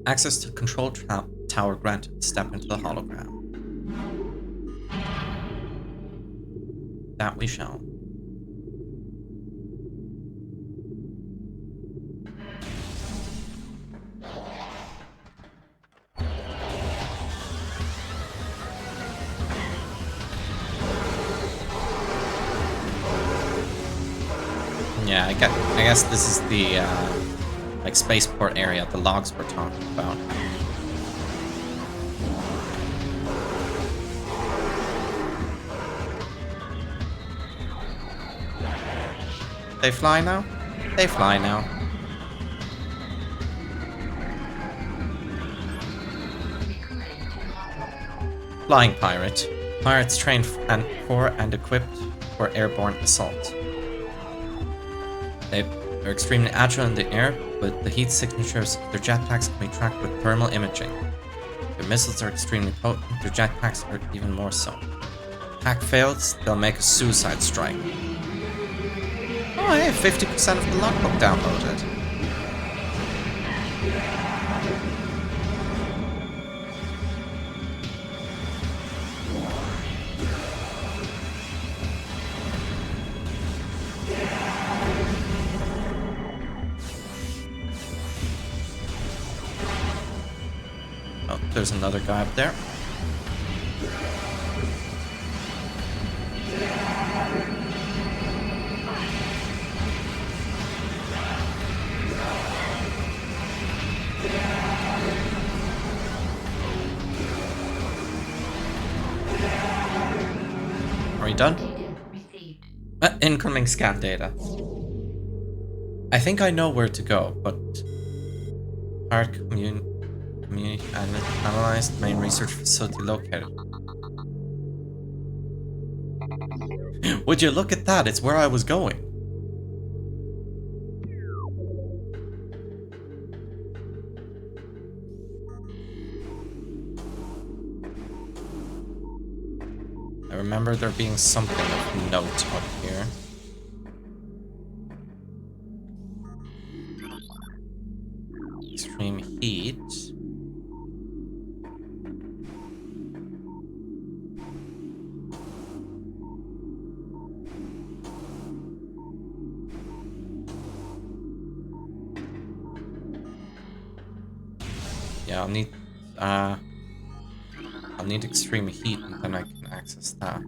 Access to control tower granted. Step into the hologram. That we shall. Yeah, I guess this is the like spaceport area the logs were talking about. They fly now? They fly now. Flying pirate. Pirates trained for and equipped for airborne assault. They're extremely agile in the air, but the heat signatures of their jetpacks can be tracked with thermal imaging. Their missiles are extremely potent, their jetpacks are even more so. Hack fails, they'll make a suicide strike. Oh hey, 50% of the logbook downloaded. Oh, there's another guy up there. Are we done? Incoming scan data. I think I know where to go, but Hard community analyzed, main research facility located. Would you look at that? It's where I was going. I remember there being something of note up here. Extreme heat. Yeah, I'll need extreme heat and then I can access that.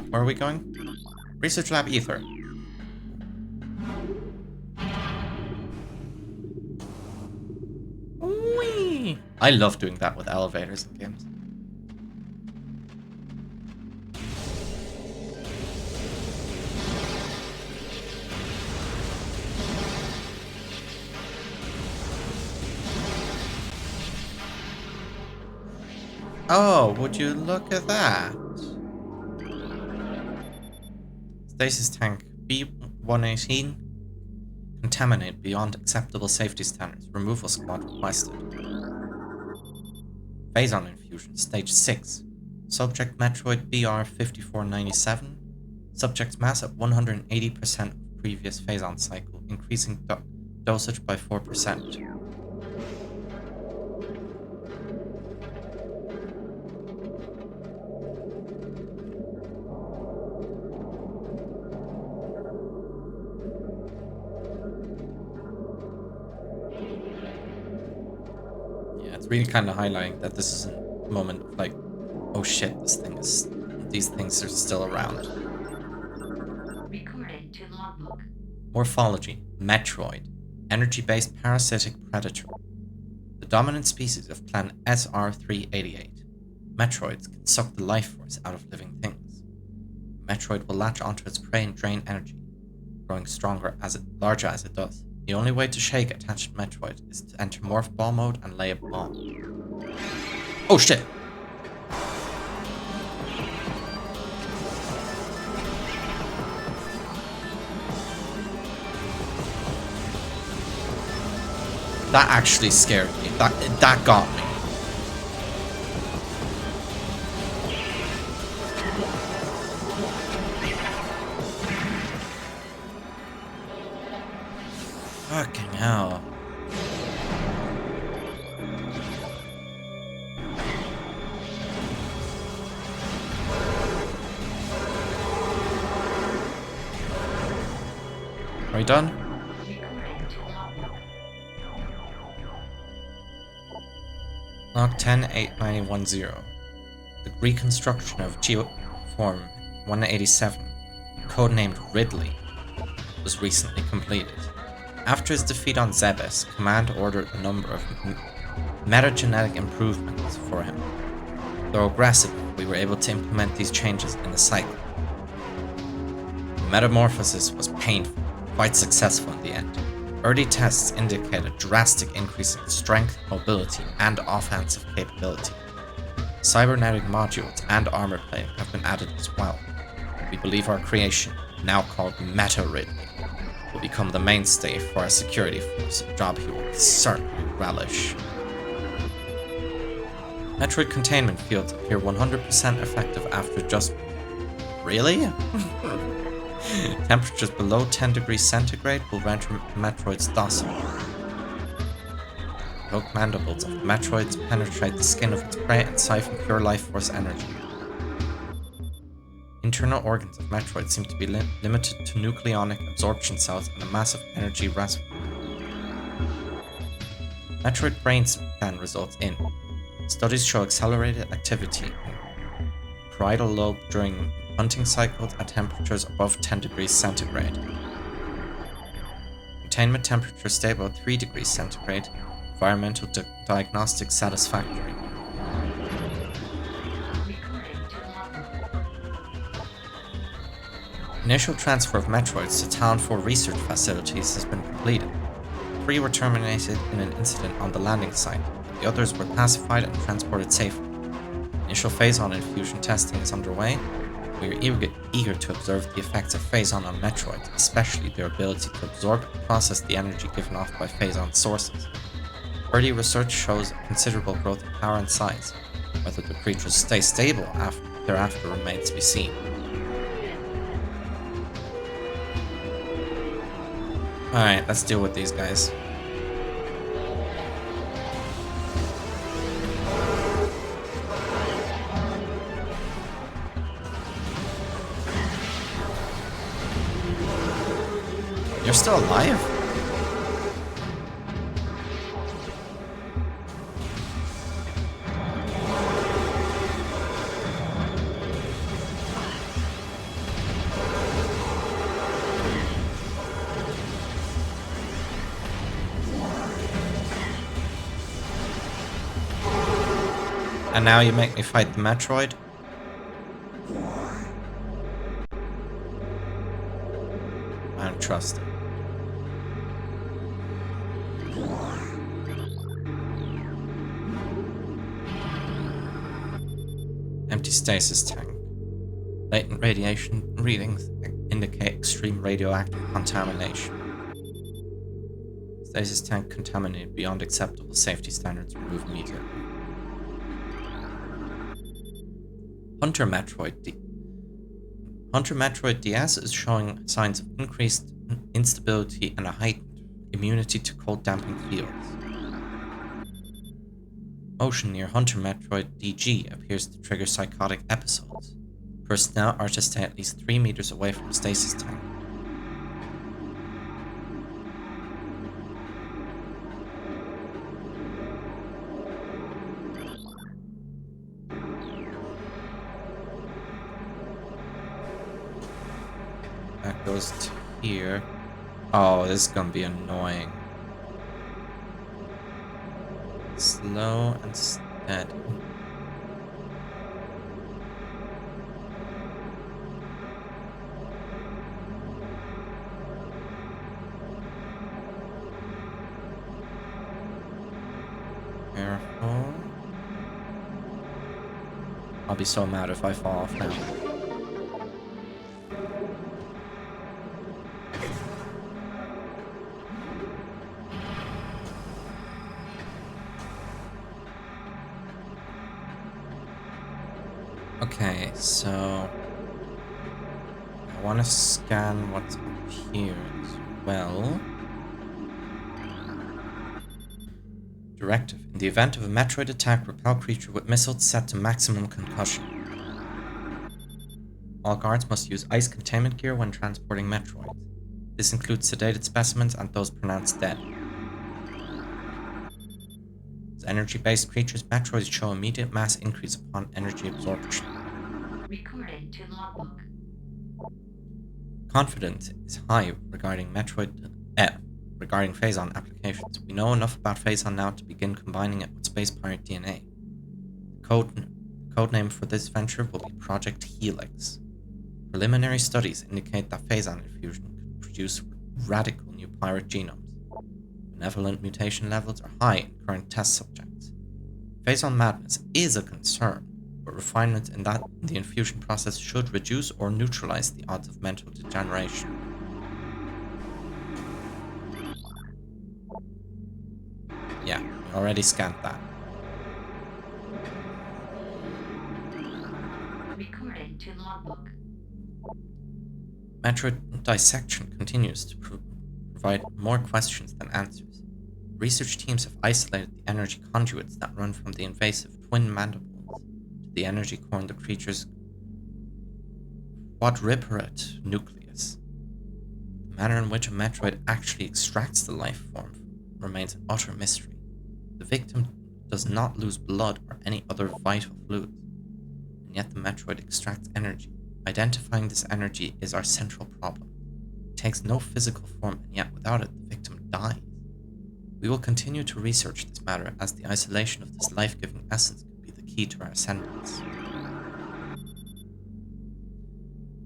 Where are we going? Research Lab Ether. Whee! I love doing that with elevators in games. Oh, would you look at that? Stasis tank B-118. Contaminate beyond acceptable safety standards. Removal squad requested. Phazon infusion, stage 6. Subject Metroid BR5497. Subject's mass at 180% of previous Phazon cycle, increasing dosage by 4%. Really kind of highlighting that this is a moment of like, oh shit, these things are still around. Recording to logbook. Morphology, Metroid, energy-based parasitic predator. The dominant species of clan SR388. Metroids can suck the life force out of living things. Metroid will latch onto its prey and drain energy, growing larger as it does. The only way to shake attached Metroid is to enter morph ball mode and lay a bomb. Oh shit! That actually scared me. That got me. Fucking hell. we done? Log 10-89010. The reconstruction of Geoform 187, codenamed Ridley, was recently completed. After his defeat on Zebes, Command ordered a number of metagenetic improvements for him. Though aggressive, we were able to implement these changes in the cycle. The metamorphosis was painful, quite successful in the end. Early tests indicate a drastic increase in strength, mobility, and offensive capability. Cybernetic modules and armor plating have been added as well. We believe our creation, now called Metroid, will become the mainstay for our security force, a job he will certainly relish. Metroid containment fields appear 100% effective after just... Really? Temperatures below 10 degrees centigrade will render Metroids docile. The hooked mandibles of Metroids penetrate the skin of its prey and siphon pure life force energy. Internal organs of Metroids seem to be limited to nucleonic absorption cells and a massive energy reservoir. Metroid brain scan results in. Studies show accelerated activity in parietal lobe during hunting cycles at temperatures above 10 degrees centigrade. Containment temperature stable at 3 degrees centigrade. Environmental diagnostics satisfactory. Initial transfer of Metroids to Talon 4 research facilities has been completed. 3 were terminated in an incident on the landing site. The others were pacified and transported safely. Initial phazon infusion testing is underway. We are eager to observe the effects of phazon on Metroids, especially their ability to absorb and process the energy given off by phazon sources. Early research shows considerable growth in power and size. Whether the creatures stay stable thereafter remains to be seen. Alright, let's deal with these guys. You're still alive? And now you make me fight the Metroid? I don't trust it. Empty stasis tank. Latent radiation readings indicate extreme radioactive contamination. Stasis tank contaminated beyond acceptable safety standards. Removed immediately. Hunter Metroid DS is showing signs of increased instability and a heightened immunity to cold damping fields. Motion near Hunter Metroid DG appears to trigger psychotic episodes. Personnel are to stay at least 3 meters away from stasis tank. That goes to here. Oh, this is gonna be annoying. Slow and steady. Careful. I'll be so mad if I fall off now. Okay, so I want to scan what's up here as well. Directive. In the event of a Metroid attack, repel creature with missiles set to maximum concussion. All guards must use ice containment gear when transporting Metroids. This includes sedated specimens and those pronounced dead. As energy-based creatures, Metroids show immediate mass increase upon energy absorption. Recording to logbook. Confidence is high regarding regarding Phazon applications. We know enough about Phazon now to begin combining it with space pirate DNA. The codename for this venture will be Project Helix. Preliminary studies indicate that Phazon infusion can produce radical new pirate genomes. Benevolent mutation levels are high in current test subjects. Phazon madness is a concern, but refinements in the infusion process should reduce or neutralize the odds of mental degeneration. Yeah, we already scanned that. Recording to logbook. Metroid dissection continues to provide more questions than answers. Research teams have isolated the energy conduits that run from the invasive twin mandibles to the energy core in the creature's quadriparate nucleus. The manner in which a Metroid actually extracts the life form remains an utter mystery. The victim does not lose blood or any other vital fluids, and yet the Metroid extracts energy. Identifying this energy is our central problem. It takes no physical form, and yet without it, the victim dies. We will continue to research this matter, as the isolation of this life-giving essence could be the key to our ascendance.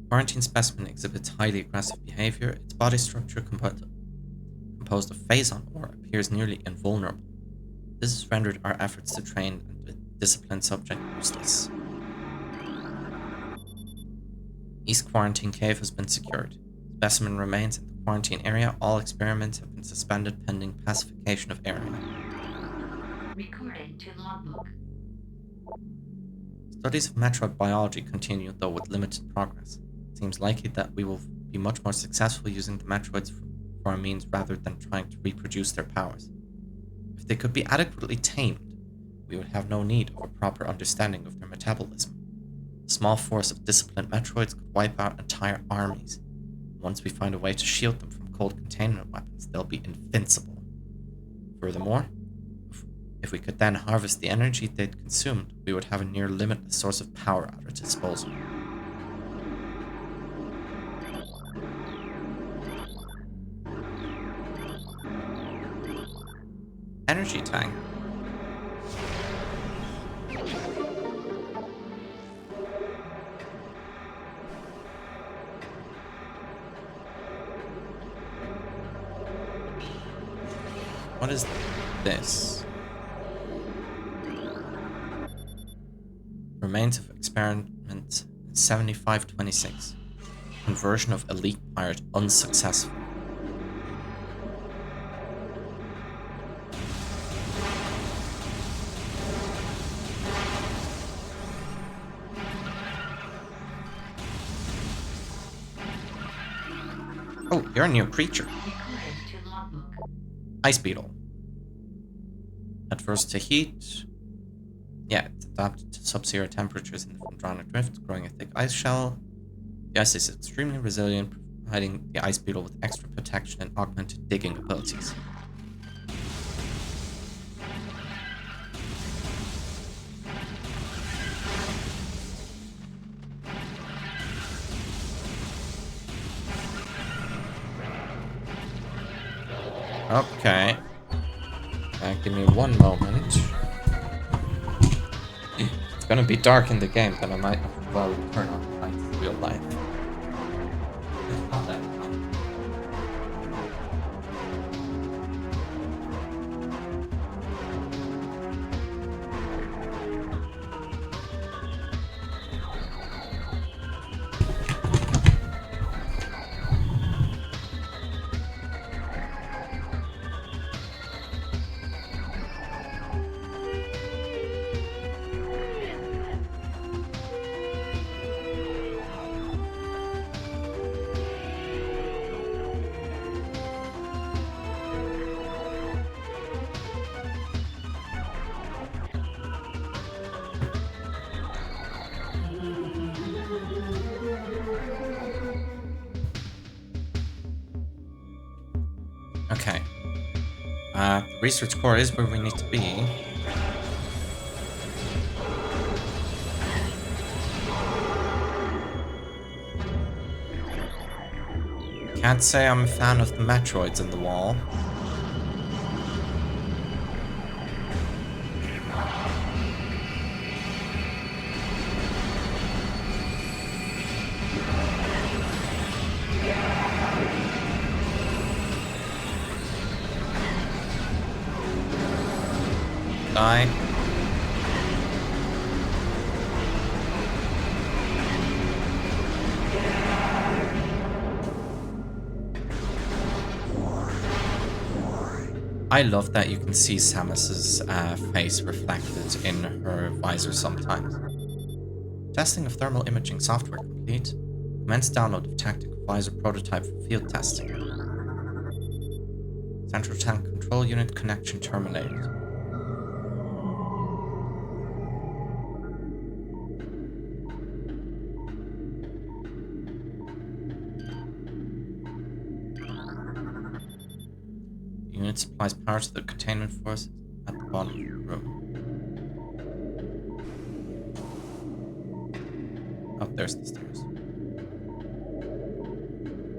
Quarantine specimen exhibits highly aggressive behavior. Its body structure, composed of Phazon ore, appears nearly invulnerable. This has rendered our efforts to train and discipline subject useless. East Quarantine Cave has been secured. Specimen remains in the quarantine area. All experiments have been suspended pending pacification of area. Recording to logbook. Studies of Metroid biology continue, though with limited progress. It seems likely that we will be much more successful using the Metroids for our means rather than trying to reproduce their powers. If they could be adequately tamed, we would have no need of a proper understanding of their metabolism. A small force of disciplined Metroids could wipe out entire armies. Once we find a way to shield them from cold containment weapons, they'll be invincible. Furthermore, if we could then harvest the energy they'd consumed, we would have a near limitless source of power at our disposal. Energy tank. What is this? Remains of experiment 7526. Conversion of elite pirate unsuccessful. Oh, you're a new creature. Recording to logbook. Ice beetle. Adverse to heat. Yeah, it's adapted to sub-zero temperatures in the Phendrana Drift, growing a thick ice shell. The ice is extremely resilient, providing the ice beetle with extra protection and augmented digging abilities. Okay. Give me one moment. It's gonna be dark in the game, but I might have to well turn on the lights in real life. It's not that fun. Okay. The research core is where we need to be. Can't say I'm a fan of the Metroids in the wall. Die. I love that you can see Samus's face reflected in her visor sometimes. Testing of thermal imaging software complete. Commence download of tactical visor prototype for field testing. Central tank control unit connection terminated. The unit supplies power to the containment forces at the bottom of the room. Oh, there's the stairs.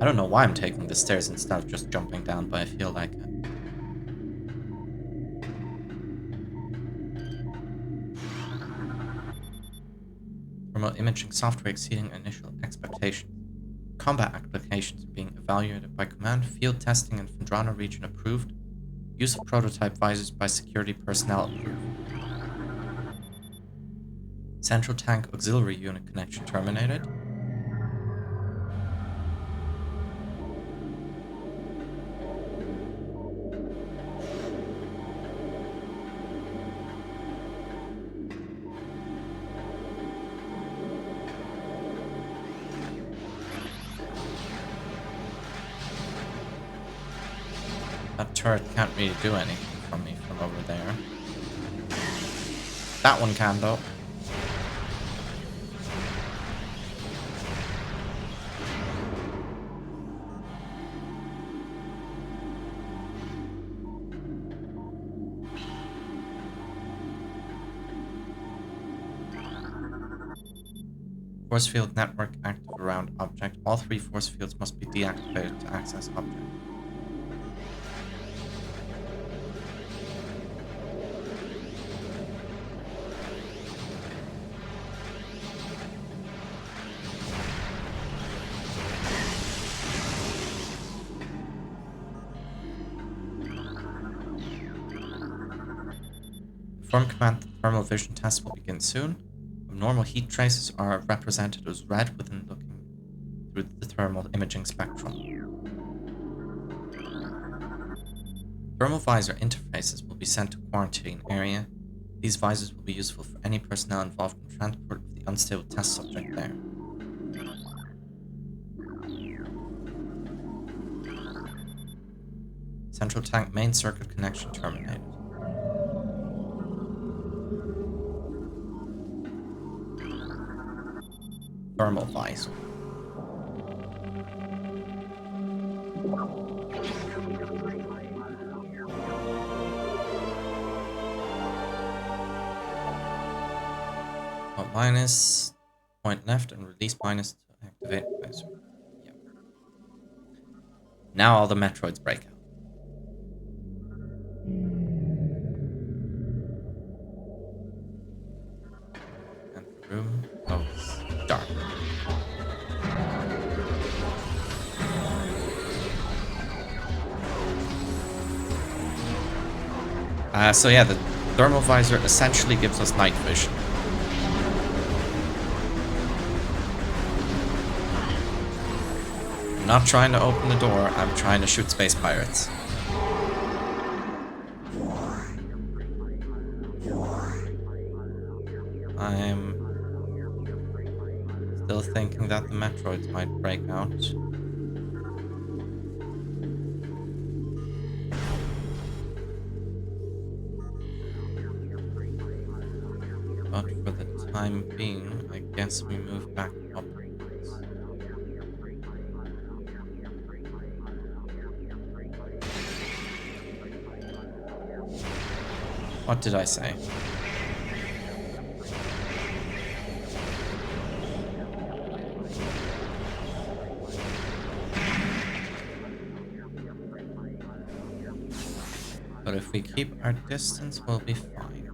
I don't know why I'm taking the stairs instead of just jumping down, but I feel like it. Thermal imaging software exceeding initial expectations. Combat applications are being evaluated by command, field testing in Fendrana region approved. Use of prototype visors by security personnel approved. Central tank auxiliary unit connection terminated. That turret can't really do anything from me from over there. That one can, though. Force field network active around object. All 3 force fields must be deactivated to access object. Inform command that thermal vision tests will begin soon. Abnormal heat traces are represented as red within looking through the thermal imaging spectrum. Thermal visor interfaces will be sent to quarantine area. These visors will be useful for any personnel involved in transport of the unstable test subject there. Central tank main circuit connection terminated. Thermal visor. Minus, point left, and release minus to activate visor. Yep. Now all the Metroids break out. And the room goes dark. So yeah, the thermal visor essentially gives us night vision. I'm not trying to open the door, I'm trying to shoot space pirates. I'm still thinking that the Metroids might break out. But for the time being, I guess we move back upwards. What did I say? But if we keep our distance, we'll be fine.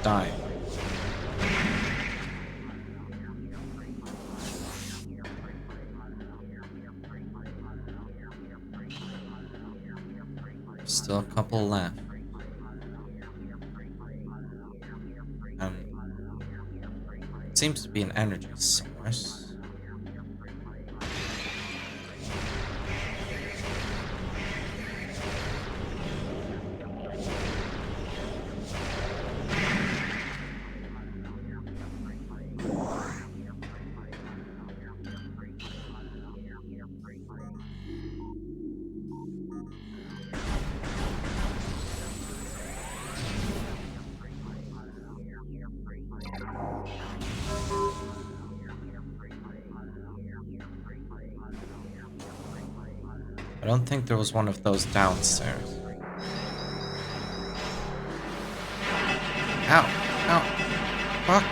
Die. Still a couple left. It seems to be an energy source. I don't think there was one of those downstairs. Ow! Ow! Fuck!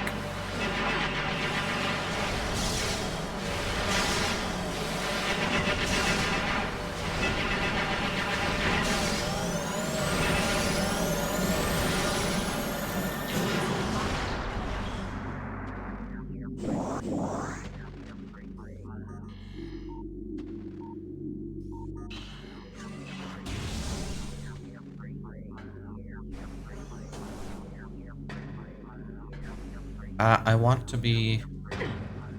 I want to be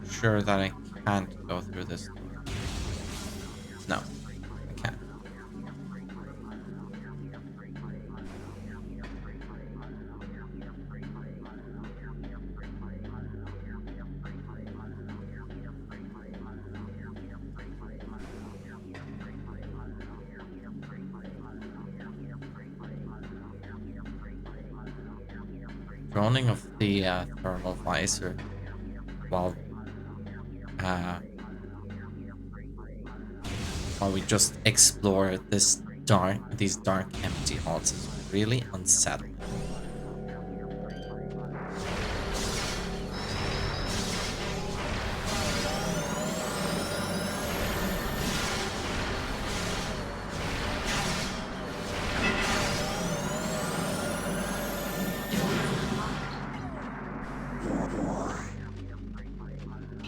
sure that I can't go through this door. No, I can't. Droning of the thermal visor while while we just explore these dark empty halls is really unsettling.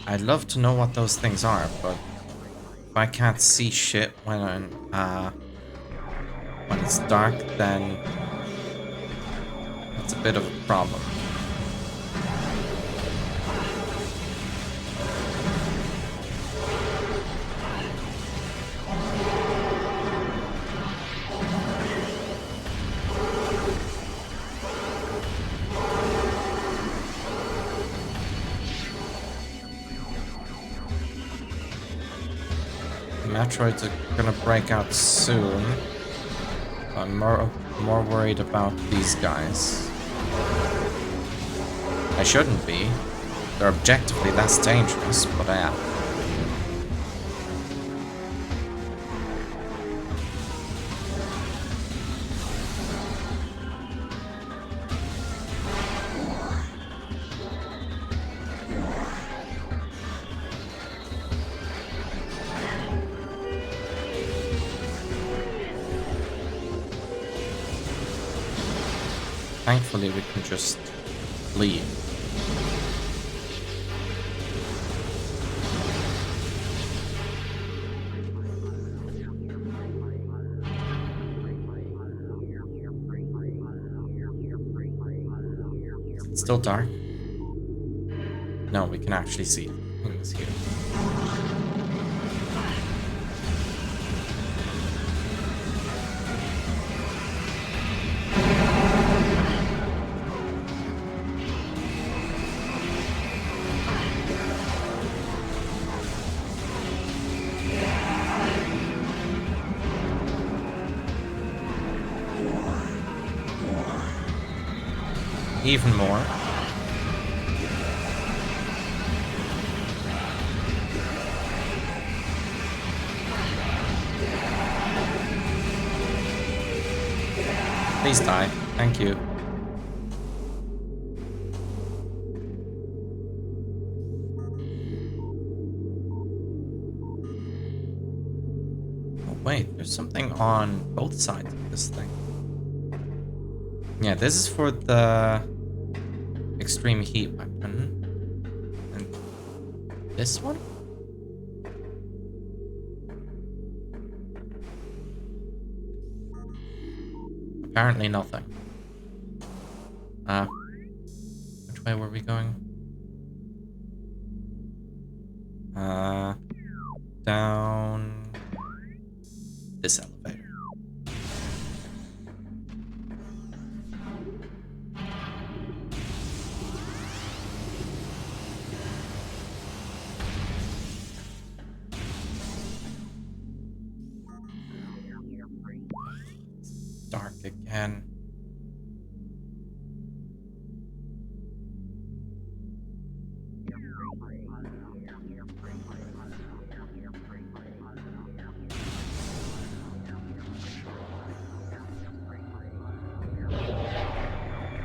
I'd love to know what those things are, but if I can't see shit when it's dark, then it's a bit of a problem. Metroids are gonna break out soon. I'm more worried about these guys. I shouldn't be. They're objectively less dangerous, but I am. Thankfully, we can just leave. It's still dark. No, we can actually see things here. Even more. Please die. Thank you. Oh, wait, there's something on both sides of this thing. Yeah, this is for the extreme heat weapon. And this one? Apparently nothing. Which way were we going? Down this elevator. It's dark again.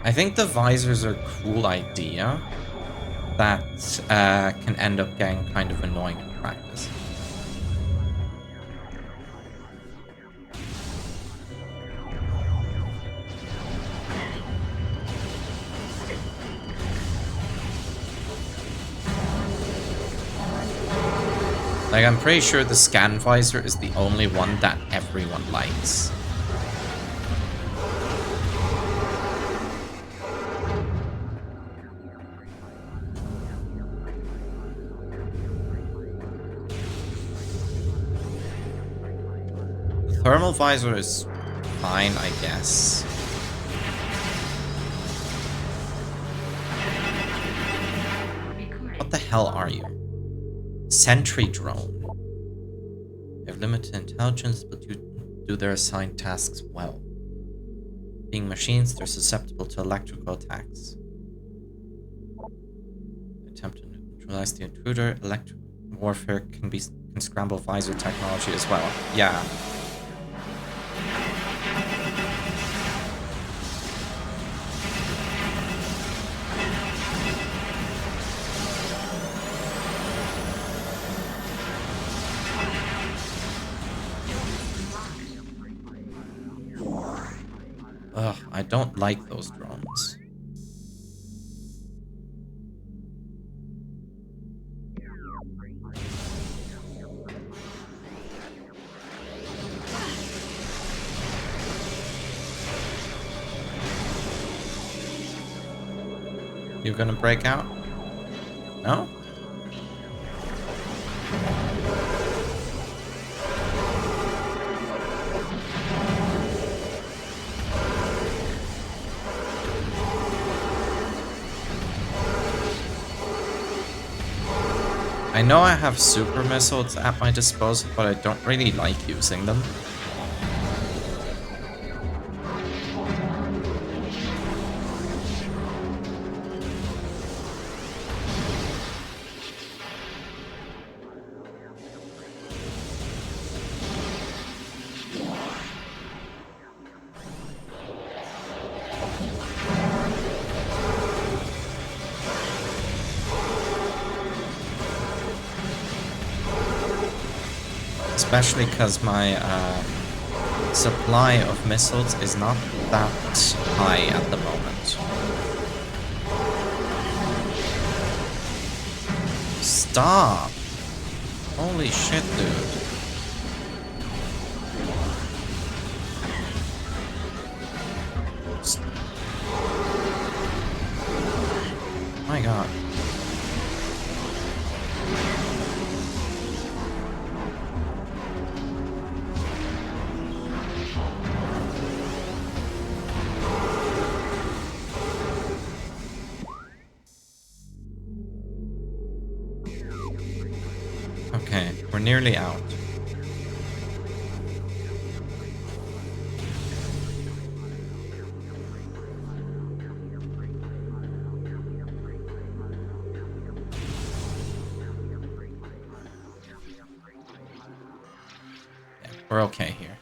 I think the visors are a cool idea that can end up getting kind of annoying in practice. Like, I'm pretty sure the scan visor is the only one that everyone likes. The thermal visor is fine, I guess. What the hell are you? Sentry drone. They have limited intelligence, but do their assigned tasks well. Being machines, they're susceptible to electrical attacks. Attempt to neutralize the intruder. Electric warfare can scramble visor technology as well. Yeah. Ugh, I don't like those drones. You gonna break out? No? I know I have super missiles at my disposal, but I don't really like using them. Especially because my supply of missiles is not that high at the moment. Stop! Holy shit, dude. My god. Okay, we're nearly out. We're okay here.